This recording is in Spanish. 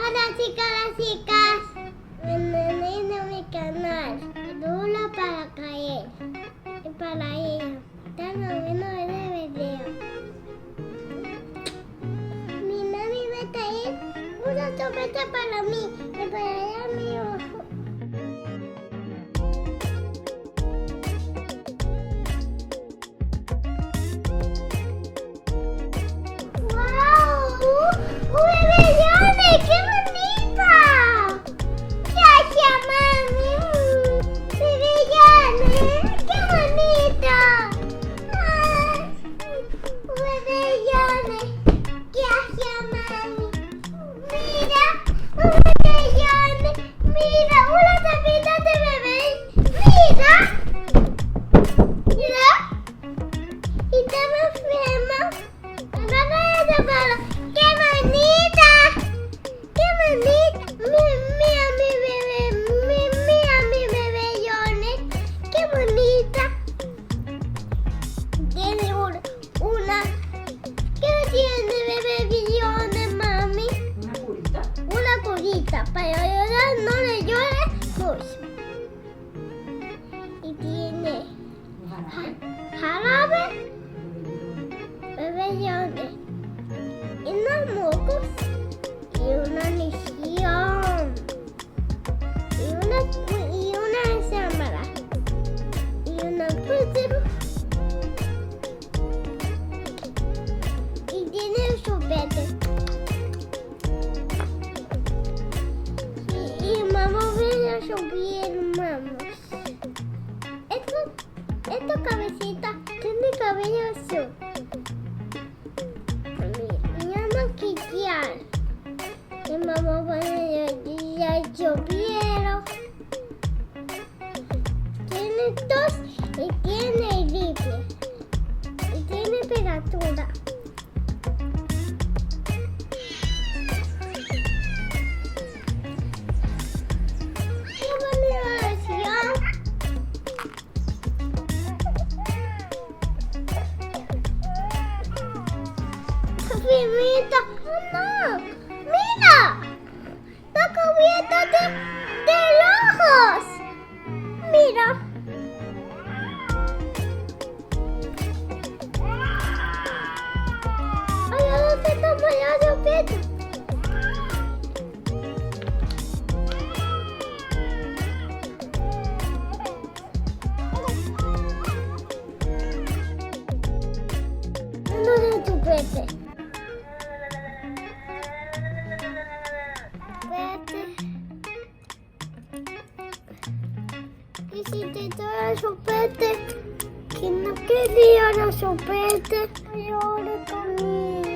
Hola chicas, bienvenidos a mi canal. Hola para caer y para ella. Están viendo el video. Mi mami va a traer una sorpresa para mí y para ella mi ojo. ¡Qué bonita! Gracias, mami. Bebellane, qué bonita. Bebellane, gracias, mami. Mira, bebellane, mira, una tapita de bebé. Mira, mira. Y estamos enferma. ¡Qué bonita! Mira mi bebé, mira mi bebellone, qué bonita. Tiene una, ¿qué tiene bebellone, mami? ¿Una curita? Una curita, para llorar no le llore mucho. Y tiene jarabe, bebellone, y unos mocos. Y una misión. Y una cámara. Y una pulsera. Y tiene un chupete. Y mamá viene a subir, vamos. Esta cabecita tiene cabello azul. Mira, llama quería. Y mamá pone ya llovieron. Tiene tos y tiene gripe. Y tiene temperatura. ¡Qué bonita versión! ¡Enfermita! ¡Oh, no! ¡Mira! ¡Está cubierta de ojos! ¡Mira! ¡Ay, ahora se toma ya su pecho! ¿Dónde es tu pecho? Hiciste todo el chupete, que no quería la chupete. Y ahora conmigo.